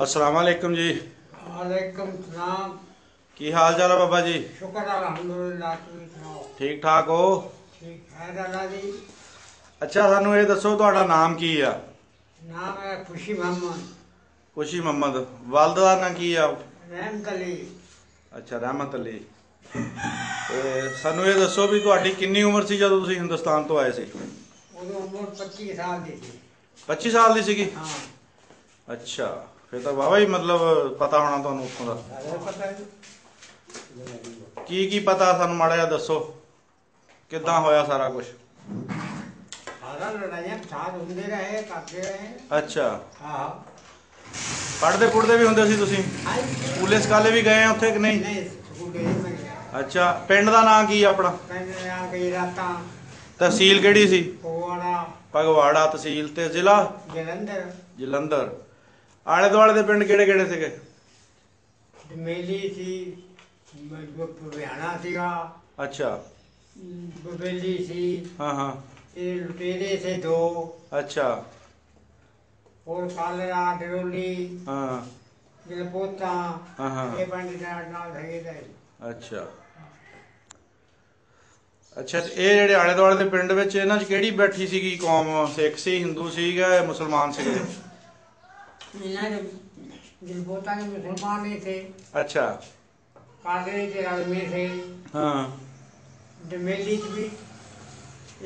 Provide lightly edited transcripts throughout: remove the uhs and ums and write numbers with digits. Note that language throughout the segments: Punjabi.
अस्सलाम वालेकुम जी। वालेकुम सलाम। की हाल चाल है बाबा जी? शुक्र अल्हम्दुलिल्लाह। तुसीं सुनाओ? ठीक ठाक हो? ठीक है दादा जी। अच्छा सानू ये दसो तुहाडा नाम की आ? नाम है खुशी मोहम्मद। खुशी मोहम्मद। वालदा दा नाम की आ? रहमत अली। अच्छा रहमत अली। ते सानू ये दसो भी तुहाडी किन्नी उम्र सी जदों तुसीं हिंदुस्तान तो आए सी? उदों उम्र 25 साल की थी। 25 साल दी सीगी? हाँ। अच्छा फिर तो वाहवा ही मतलब पता होना तुहानू उत्थों दा। सारा पता है। की पता सानू माड़ा जिहा दसो किदां होया सारा कुछ? सारा लड़ाइयां साथ होंदे रहे, करते रहे। अच्छा हाँ। पढ़दे पुढ़दे भी हुंदे सी तुसीं? आई स्कूले सकाले भी गए उत्थे कि नहीं? नहीं स्कूल गए मैं गया। अच्छा पिंड दा नाम की अपना? पिंड आ गई रातां। तहसील किहड़ी सी? कोवाड़ा। फगवाड़ा तहसील ते जिला? जलंधर। जलंधर। आले दुआले दे पिंड किहड़े किहड़े सीगे? मेली थी, लुधियाना सीगा, अच्छा बबेली थी, हाँ हाँ ये लुटेरे थे दो, अच्छा और कालरा डरोली हाँ जलपोता, हाँ हाँ ये पंडित नाल थे थे। अच्छा अच्छा ते ਇਹ ਜਿਹੜੇ ਆਲੇ ਦੁਆਲੇ ਦੇ ਪਿੰਡ ਵਿੱਚ ਇਹਨਾਂ 'ਚ ਕਿਹੜੀ ਬੈਠੀ ਸੀਗੀ ਕੌਮ? ਸਿੱਖ ਸੀ, ਹਿੰਦੂ ਸੀਗਾ, ਮੁਸਲਮਾਨ ਸੀਗੇ? इन्हें जलपोता के मुसलमान ही थे, अच्छा कालरे के आदमी थे, हाँ डमेली च भी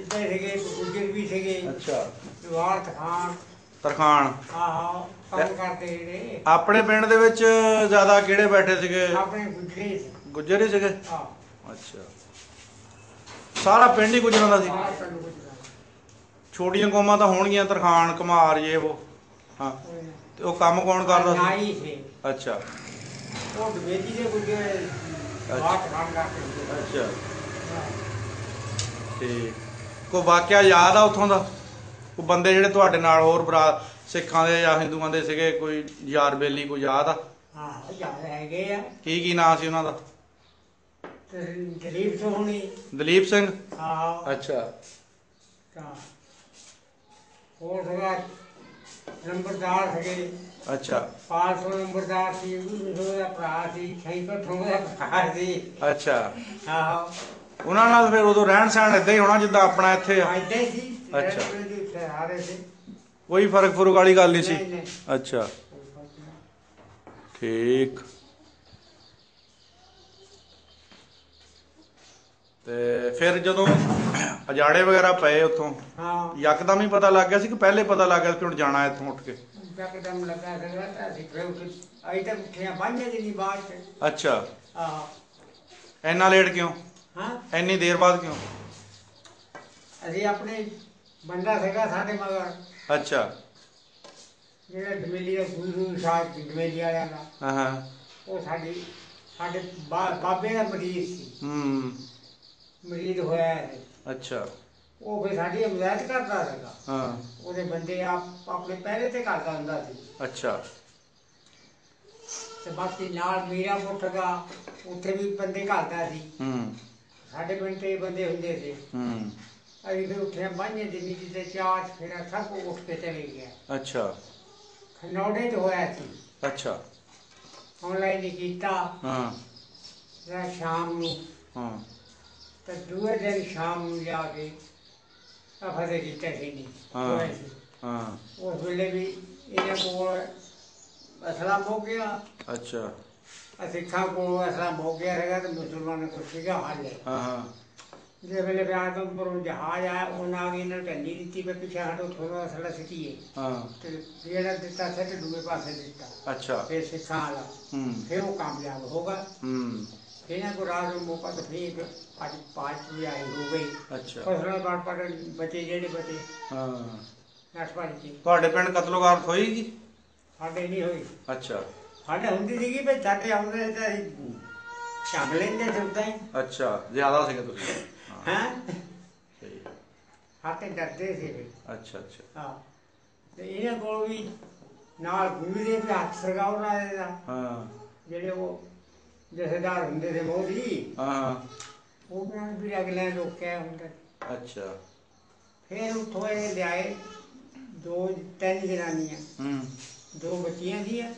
इधर थे, गुजर भी थे, अच्छा जवाहर खान ਤਰਖਾਣ। हाँ काम करते रहे। ਆਪਣੇ ਪਿੰਡ ਦੇ ਵਿੱਚ ਜ਼ਿਆਦਾ ਕਿਹੜੇ ਬੈਠੇ ਸੀਗੇ? अपने गुजरे थे। ਗੁੱਜਰ ਹੀ ਸੀਗੇ? हाँ ਅੱਛਾ ਸਾਰਾ ਪਿੰਡ ਹੀ ਗੁੱਜਰਾਂ ਦਾ ਸੀ? सारा पिंड गुजरा। ਛੋਟੀਆਂ ਕੌਮਾਂ ਤਾਂ ਹੋਣਗੀਆਂ, ਤਰਖਾਣ ਕੁਮਾਰ ਇਹ ਉਹ। ਹਾਂ ਤੇ ਉਹ ਕੰਮ ਕੌਣ ਕਰਦਾ ਸੀ? नाई थे, ਅੱਛਾ वो डमेली से गुजरे, जवाहर खान करते थे। ਅੱਛਾ हाँ। ਠੀਕ ਕੋਈ ਵਾਕਿਆ ਯਾਦ ਆ ਉੱਥੋਂ ਦਾ? ਕੋਈ ਬੰਦੇ ਜਿਹੜੇ ਤੁਹਾਡੇ ਨਾਲ ਹੋਰ ਭਰਾ ਸਿੱਖਾਂ ਦੇ ਜਾਂ ਹਿੰਦੂਆਂ ਦੇ ਸੀਗੇ, ਕੋਈ ਯਾਰ ਬੇਲੀ ਕੋਈ ਯਾਦ ਆ? हाँ याद रह गए हैं। ਕੀ ਨਾਂ ਸੀ ਉਹਨਾਂ ਦਾ? तो दलीप सोहनी। ਦਲੀਪ ਸਿੰਘ? हाँ ਅੱਛਾ हाँ। और सगा नंबरदार थे, ਅੱਛਾ 500 नंबरदार थी, उसका भरा थी, 600 का भरा थी। ਅੱਛਾ हाँ ਉਹਨਾਂ ਨਾਲ ਫਿਰ ਉਦੋਂ ਰਹਿਣ ਸਹਿਣ ਏਦਾਂ ਹੀ ਹੋਣਾ ਜਿੱਦਾਂ ਆਪਣਾ ਇੱਥੇ ਆ? आते थी। अच्छा। हारे थे। ਕੋਈ ਫਰਕ ਫੁਰਕ ਵਾਲੀ ਗੱਲ ਨਹੀਂ ਸੀ? नहीं नहीं। ਅੱਛਾ ਠੀਕ ਤੇ ਫਿਰ ਜਦੋਂ ਅਜਾੜੇ ਵਗੈਰਾ ਪਏ ਉੱਥੋਂ हाँ ਯਕਦਮ ਹੀ ਪਤਾ ਲੱਗ ਗਿਆ ਸੀ ਕਿ ਪਹਿਲੇ ਪਤਾ ਲੱਗ ਗਿਆ ਸੀ ਕਿ ਹੁਣ ਜਾਣਾ ਇੱਥੋਂ ਉੱਠ ਕੇ? एकदम लगा था फिर अभी तक उठे 5 दिन बाद से। ਅੱਛਾ हाँ ਇੰਨਾ ਲੇਟ ਕਿਉਂ? हाँ ਇੰਨੀ ਦੇਰ ਬਾਅਦ ਕਿਉਂ? ਅਸੀਂ ਆਪਣੇ ਬੰਦਾ ਸੀਗਾ ਸਾਡੇ ਮਗਰ, ਅੱਛਾ ਜਿਹੜਾ ਡਮੇਲੀ ਦਾ ਗੁਰੂ ਸਾਹਿਬ ਡਮੇਲੀ ਵਾਲਿਆਂ ਦਾ, ਹਾਂ ਹਾਂ ਉਹ ਸਾਡੇ ਬਾਬੇ ਦਾ ਮਰੀਜ਼ ਸੀ, ਮਰੀਜ਼ ਹੋਇਆ ਹੈ। ਅੱਛਾ ਉਹ ਫਿਰ ਸਾਡੀ ਹਮਾਇਤ ਕਰਦਾ ਸੀਗਾ। ਹਾਂ ਉਹਦੇ ਬੰਦੇ ਆਪਣੇ ਪਹਿਰੇ ਤੇ ਕਰਦਾ ਹੁੰਦਾ ਸੀ, ਅੱਛਾ ਤੇ ਬਾਕੀ ਨਾਲ ਮੀਰਾ ਪੁੱਠ ਦਾ ਉੱਥੇ ਵੀ ਬੰਦੇ ਘੱਲਦਾ ਸੀ। ਸਾਡੇ ਪਿੰਡ ਤੇ ਬੰਦੇ ਹੁੰਦੇ ਸੀ। ਅਸੀਂ ਫਿਰ ਉੱਠਿਆ 5 ਦਿਨ ਦੀ ਤੇ ਚਾਰ ਫਿਰ ਸਭ ਉੱਠ ਕੇ ਚਲੇ ਗਿਆ। ਅੱਛਾ ਖਨੌੜੇ 'ਚ ਹੋਇਆ ਸੀ। ਅੱਛਾ ਆਨਲਾਈਨ ਹੀ ਕੀਤਾ ਹਾਂ ਜਾਂ ਸ਼ਾਮ ਨੂੰ, ਹਾਂ ਤੇ ਦੂਏ ਦਿਨ ਸ਼ਾਮ ਨੂੰ ਜਾ ਕੇ ਫਤਿਹ ਕੀਤਾ ਸੀ ਨਹੀਂ ਹੋਇਆ ਸੀ। ਹਾਂ ਉਸ ਵੇਲੇ ਵੀ ਇਹਨਾਂ ਕੋਲ ਅਸਲਾ ਮੁੱਕ ਗਿਆ, ਅੱਛਾ ਸਿੱਖਾਂ ਕੋਲ ਅਸਲਾ ਮੁੱਕ ਗਿਆ ਹੈਗਾ, ਤੇ ਮੁਸਲਮਾਨਾਂ ਕੋਲ ਸੀਗਾ ਹਾਲੇ। ਹਾਂ ਹਾਂ ਜਿਸ ਵੇਲੇ ਆਦਮਪੁਰੋਂ ਜਹਾਜ਼ ਆਇਆ, ਉਹਨਾਂ ਆ ਕੇ ਇਹਨਾਂ ਨੂੰ ਢੰਡੀ ਦਿੱਤੀ ਵੀ ਪਿੱਛੇ ਹਟੋ, ਥੋੜਾ ਅਸਲਾ ਸਿੱਟੀਏ, ਹਾਂ ਤੇ ਜਿਹੜਾ ਦਿੱਤਾ ਸਿੱਟ ਦੂਏ ਪਾਸੇ ਦਿੱਤਾ। ਅੱਛਾ ਫਿਰ ਸਿੱਖਾਂ ਵਾਲਾ ਫਿਰ ਉਹ ਕਾਮਯਾਬ ਹੋਗਾ। ਇਹਨਾਂ को रात में मौका तो फिर आज 5 बजे आई हो गई। ਅੱਛਾ फसलों बाढ़ पड़ बचे जेड़े बचे ਹਾਂ नस पड़ के ਤੁਹਾਡੇ ਪਿੰਡ ਕਤਲੋਗਾਰਤ ਹੋਈ ਜੀ? साढ़े नहीं हुई। ਅੱਛਾ साढ़े होंगी थी कि साढ़े आउंदे ते छक लेंदे थे उदा ही। ਅੱਛਾ ਜ਼ਿਆਦਾ ਸੀਗੇ ਤੁਸੀਂ? हैं ਠੀਕ हाथे डरते थे फिर। ਅੱਛਾ ਅੱਛਾ हाँ ते इन्हां कोल भी नाल गुरु दे भी हथ सरगाओ ना देदा, ਹਾਂ जेड़े वो जथेदार हुंदे थे मोदी, ਹਾਂ ਉਹਨਾਂ ਨੂੰ ਵੀ ਅਗਲੇ ਰੋਕਿਆ ਹੁੰਦਾ। ਅੱਛਾ ਫਿਰ ਉੱਥੋਂ ਇਹ ਲਿਆਏ 2-3 ਜਨਾਨੀਆਂ, 2 ਬੱਚੀਆਂ ਸੀਆਂ।